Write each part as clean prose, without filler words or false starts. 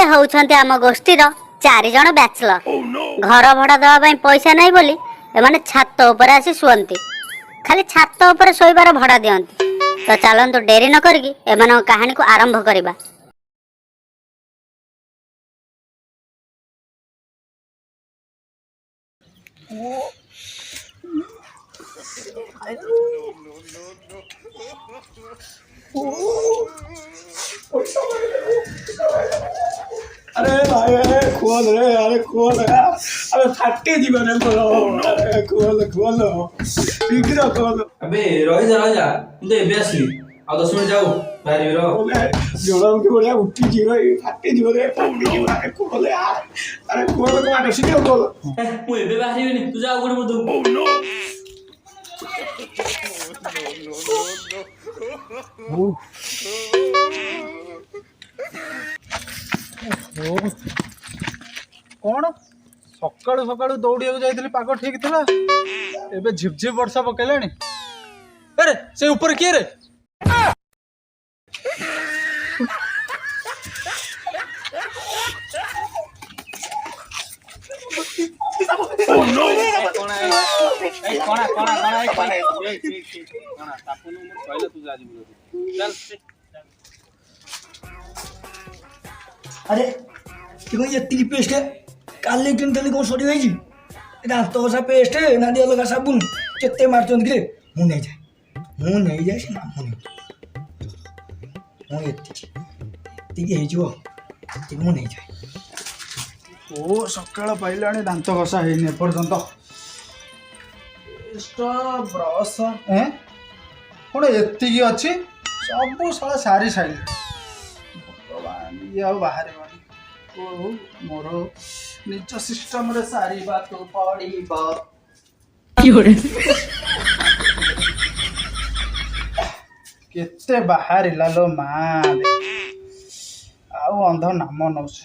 होउछन्ते आम गोष्ठीर 4 जण बैचलर घर भड़ा दवा पैसा नहीं बोली एमाने छात ऊपर आसी शुअंती खाली छात ऊपर शोइबार भड़ा दियंती। तो चलंतु डेरी न करकी एमान कहानी को आरंभ करिबा। अरे भाई खोल रे, अरे खोल अरे फाटे जीवन बोलो, अरे खोल शीघ्र खोल। अबे रही जा मुझे एबे आसली आ 10 मिनिट जाऊ बाहरी रो जोड़ा के बढ़िया उठी जीव फाटे जीव रे, फाटे जीव अरे खोल यार, अरे खोल को आटे शीघ्र खोल। मु एबे बाहरी नहीं तू जा गुड मत दो। कौन सकाळु सकाळु दौड़िया जाइली पाग ठीक थिला एबे झिपझिप वर्षा पकेलानी। अरे से ऊपर किए रे अरे देखो ये टी पेस्ट है काले किन तले को सड़ी होई जी दांत तो सा पेस्ट है ना दिया लगा साबुन केते मारचों के मु नहीं जाए से ना मु एती हे जो ती मु नहीं जाए। ओ सकाळ पाइलानी दांत घसा हेनी पर्यंत ब्रश हैं कौन एतिकी अच्छी सब साला सारी साइल भगवान ये आ बाहर ओ मोर निज सिस्टम रे सारी बात तो पड़ीबा केते बाहर लालो मां आउ अंध नाम नौसे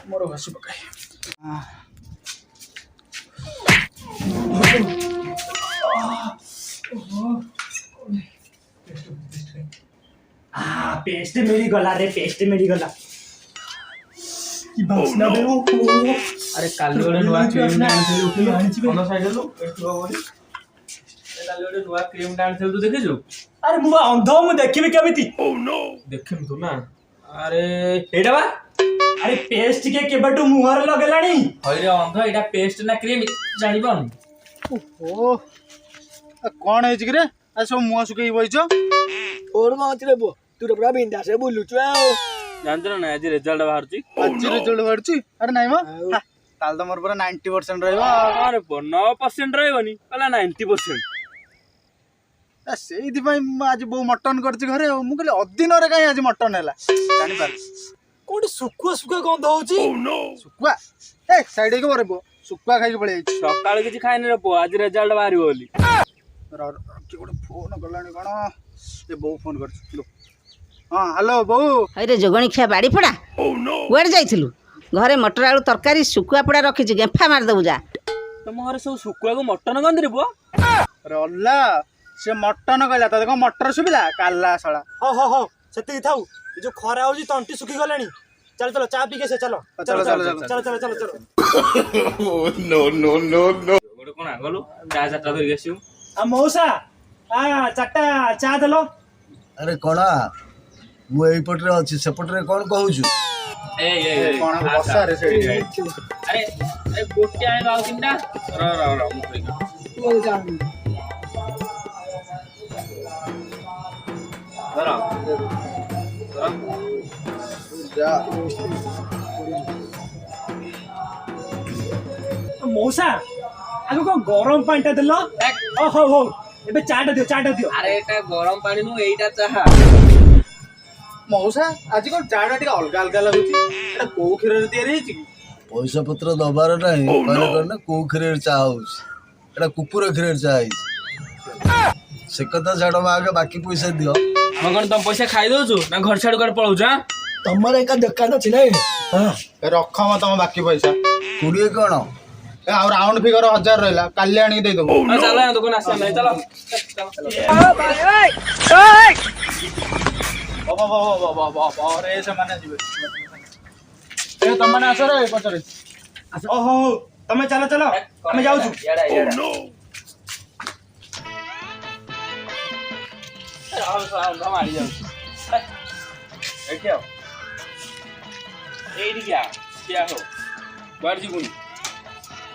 मोर घसी पकाए पेस्ट मेरी गला रे, पेस्ट मेरी गला की बासना बे वो। अरे काली गोटे नुआ क्रीम आनिछि कोन साइड लो पेटवा बोली ए काली गोटे नुआ क्रीम आनिछि तू देखिछु। अरे मु अंध मु देखिबे केमिति देखिम तू ना। अरे एडा बा अरे पेस्ट के केबटू मुहर लगेलानी हइरे अंध एडा पेस्ट ना क्रीम जानिबन। ओहो कौन है जिगरे आ सब मुआ सुके बइछ और मात्र बो तू तो पूरा बिंदा से बोलु छु जानत ना आज रिजल्ट बाहरची आज रिजल्ट बाहरची। अरे नहीं म ताल तो मोर पूरा 90% रहबो। अरे 9% रहबनी पला 90%। सेई दिपाई आज बो मटन करची घरे मु कहले अदिन रे काई आज मटन हैला जानि पार कोडी सुकुआ गंध होची। सुकुआ ए साइड के बरे बो सुकुआ खाई के पळे आइछ सकाळ किछि खाइने रे पो आज रिजल्ट बाहरी बोली के गोटे फोन गलानी कोन ए बो फोन करछ लो। हां हेलो बो अरे जोगणी खिया बाड़ी पड़ा कुआड़े जाइथिलु घरे मटर आलू तरकारी सुकुआ पड़ा रखिछि गेफा मार दबु जा। तम घरे सब सुकुआ को मटन गंध रे पो। अरे अल्ला से मटन कहला त देखो मटर सुबिला काला साला। हो सेति थाउ ए जो खरा होजी तंटी सुखी गलानी। चल चलो चा पी के से चलो चलो नो गोटे कोन आगलु चा चाटा धरि गेसिउ आ मौसा आ चाटा चा देलो। अरे कणा मु एई पटरे अछि से पटरे कोन कहू छु ए कोन बसा रे सेडी अरे अरे गोटे आइ लाउ किनटा र मु कहि तू जा जा मौसा आगो को गरम पानीटा देलो। हो एबे चाटा दियो। अरे एटा गरम पानी नु एटा चाहा मौसा आज को जाडा टिका अलगा अलगा लागुची एटा को खीर रे तयारी हिची की पैसा पत्र दबार नाही कहले करना को खरेर चाहउस एटा कुकुर खरेर चाहि से कथा छाड़ आगे बाकी पैसा दियो हम कोन तुम पैसा खाइ दउ छु ना घर छाड़ कर पळौ जा तमर एका दुकान अछि नै। हां रख म तम बाकी पैसा कुड़िए कौन ए आ राउंड फिगर 1000 रहला काली आनी दे दबो। चलो दुकान आसे नहीं चलो बाबा रे से माने जीवे ए तमने आस रे पचरे ओहो तमे चलो चलो ଆମେ ଯାଉଛୁ ମାରି ଯାଉଛି ଏଠି ଆଉ ଏଇଠି ଠିଆ ହଉ କୁଆଡ଼େ ଯିବୁନି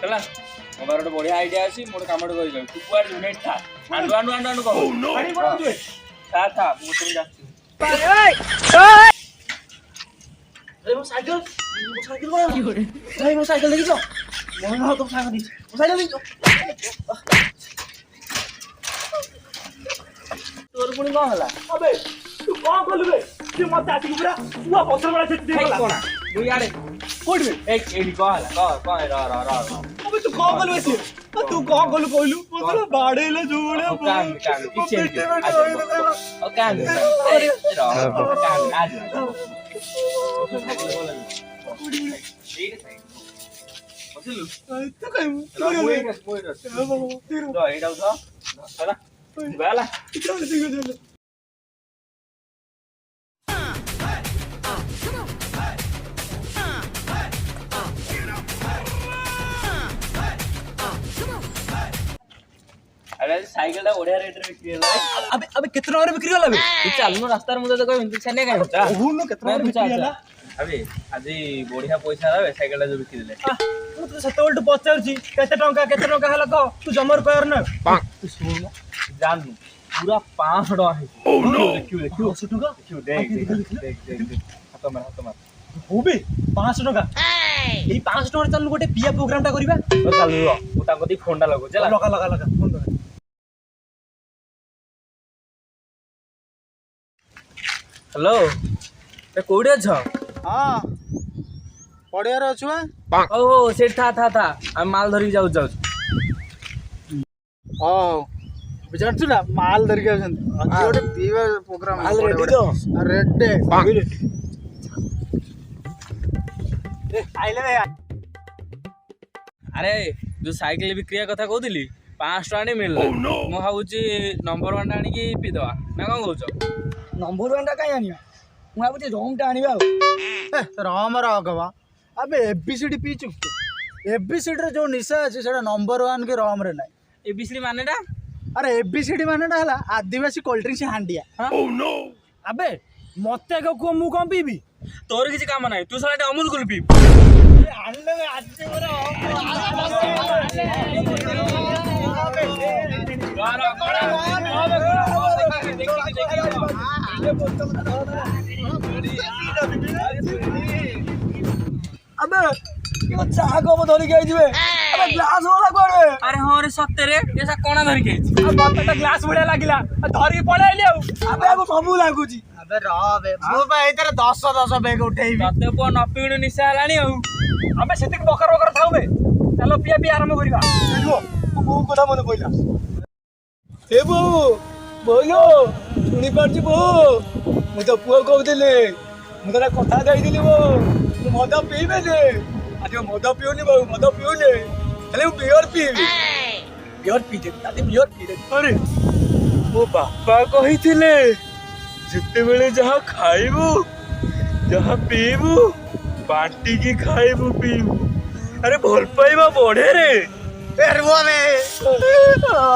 ହେଲା ମୋ ପାଖରେ ଗୋଟେ ବଢ଼ିଆ ଆଇଡ଼ିଆ ଅଛି ମୁଁ ଗୋଟେ କାମଟେ କରିଯାଉଛି ତୁ କୁଆଡ଼େ ଯିବୁନି ଏଠି ଥା ଆଣ୍ଡୁ ଆଣ୍ଡୁ ଆଣ୍ଡୁ ଆଣ୍ଡୁ କହ ଥା ମୁଁ ତମେ ଯାଉଛି ମୋ ସାଇକେଲ ଦେଖିଛ ମୋ ତମ ସାଙ୍ଗ ଦେଇଛି ମୋ ସାଇକେଲ ଦେଖିଛ ତୋର ପୁଣି କଣ ହେଲା अबे तू कौन कलु बे तू मत आती पूरा तू पत्थर वाला से देखला कोना तू यारे कोड बे एक एडी कह ହେଲା कह र अबे तू कौन कलु बे तू कौन कलु कहलु मतलब बाड़ेले जोड़े कान किछ ओ कान अरे र कान आज बुझलु तो कहीं तो एडा उठ चला बाला अरे साइकिल टा ओढिया रेट रे बिक्री होला अबे अबे कितना रे बिक्री होला बे तू चालनु रास्ता रे मुझे तो कोई हिंदी छने काई होता ओहु न कितना रे बिक्री होला अबे आज बढ़िया पैसा आवे साइकिल टा जो बिक्री देले तू तो सतोल्ट पचारची केते टंका हला कह तू जमर कर न तू सुन जान दू पूरा 500 टका है ओ नो देखियो 500 टका देखियो देख हाथ मार हो बे 500 टका एई 500 टका चल गोटे पिया प्रोग्राम टा करिबा तो चालू रो मु ताको दी फोन टा लगो चला लगा फोन कर हेलो ए कोडी अछ हां पड़िया रे अछुआ ओ सेठ था हम माल धरी जाऊ ओ बुझारछु ना माल धर के आछन गोटे पीवा प्रोग्राम माल रेडी तो रेडी ए आइले बे अरे जो साइकिल विक्रिया कथा कहूली 500 टका मिलला मु भावुची नंबर 1 आनी की पी दवा ना कौन कहूछ नंबर 1 टा काई आनिया मु आबुती रंग टा आनिबा राम राघवा अबे एबीसीडी पी चुक एबीसीडी रे जो निशा अछि सेटा नंबर 1 के राम रे नाही एबीसीडी मानेटा अरे एबीसीडी मानेटा हला आदिवासी कोल्ड ड्रिंक्स हांडिया ओ नो अबे मते को मु कोन पीबी तोर किसी काम नाही तू साला अमूल कुल पी आनले में आज मोरा अबे यो चाह को धरि गई जिवे अबे ग्लास वाला कोरे अरे हां रे सत्ते रे ऐसा कोना धरि के अब मते त ग्लास बढिया लागिला धरि पळाइले आ अबे आगो सबु लागुची अबे रबे मु बा एतर 10 बैग उठेइबी तते को नपीणु निशा हलानी आ अबे सेतिक बकर थाउ बे चलो पिया पिया आरंभ करिबा चलो बो कोदा मन पइला ए बो बोलो सुनी पारछि बो मु तो पुओ कहउदिले मु तरा कथा देइदिली बो मु मद पीबे जे आज मद पियोनी बो मद पियोनी हेले बियर पीबी बियर पीते ताते बियर पीते अरे मो बापा कहिथिले जिते बेले जहाँ खाइबू जहाँ पीबू बांटी की खाइबू पीबू अरे भल पाइबा बढ़े रे एरबो में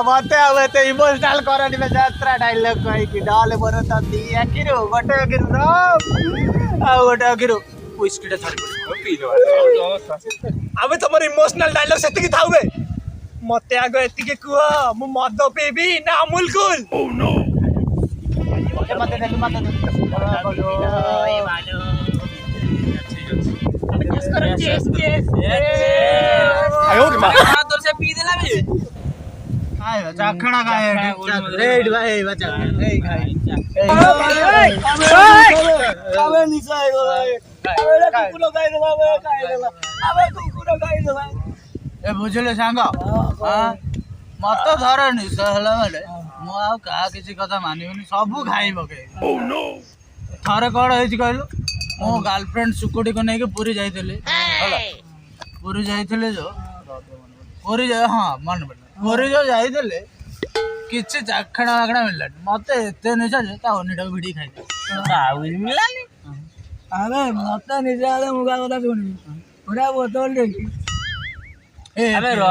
मते आवे ते इमोशनल करनी में यात्रा डायलॉग कहि कि डाले बरो त दिया किरो गोटे किरो आ गोटे किरो व्हिस्की टा छाड़ पी लो अबे तमर इमोशनल डायलॉग सेति की थाउबे मते आगो एति के कुआ मु मद पीबी ना अमूल कूल ओ नो मते दे आयो रे मां तोर से पी देला बे हाय चाखणा काय रेड भाई बचा ए खाई अबे निसाई गोला अबे कुकुरो खाई देला अबे खाई देला अबे कुकुरो खाई देला ए बुझले सांग हां मत धरनी सहला माने मु आ का किसी कथा मानिबनी सब खाई बके ओ नो थारे कोड हेछि कहलु मो गर्लफ्रेंड सुकुटी को नेके पूरी जाइतले होला पूरी जाइतले जो पूरी जा हां मन पूरी जो जाइतले किछि चाखणा वाखणा मिलला मते एते निसा जे ता ओनिटा भिडी खाइ बाऊ मिलानी अबे मत निजे आले मुगा কথা শুনি ওরা বোতল দেখি আবে র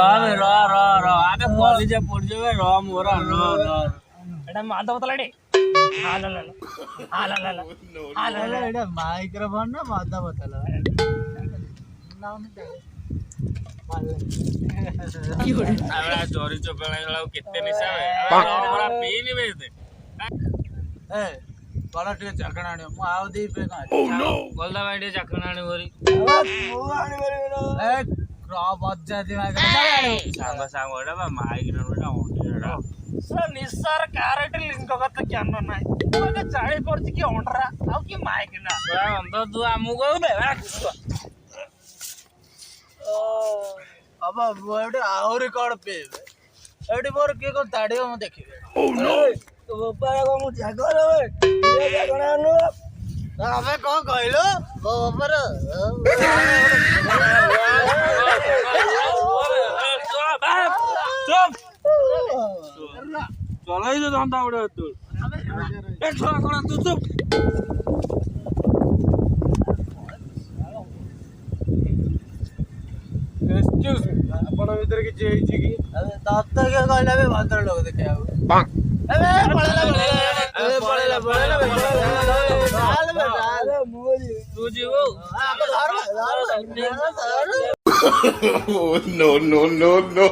আবে কলেজে পড় যাবে র মোরা র এটা মাথা বোতল এডে এটা মাইক্রোফোন না মাথা বোতল আবে চোরি চোপড়া গেলাও কেতে নিশা বে মোরা পিনি বেতে ए बड़ा टे चकणाणी मु आव दी पे का गोलदा भाई टे चकणाणी मोरी ए क्रा बज्जा दी माइक सांग सांग ओडा बा माइक नोडा ओंडा सर निसार क्यारेट लिंक कत ज्ञान नाही ओके चाळी पडची की ओंडरा आव की माइक ना सर अंद तू आमु गो बे अब बड़े आउरी कड़ पे एडी मोर के को ताडियो म देखिबे तो बापा को मु जागर ओए ये जागना नु अबे को कहलो बापर चुप चलाई जो धंदा उड़े तू ए छोरा कोना तू चुप एक्सक्यूज मी आपण भीतर की जेईची की अरे दात के कहला बे भातर लोग देखे आउ अबे पळेला चाल बे चाल मोजी तू जीवो No.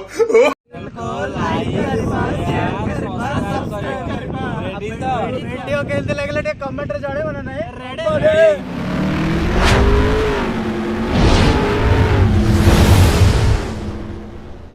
वीडियो केलते लागले ते कमेंट रे जाणे म्हणा नाही रेडी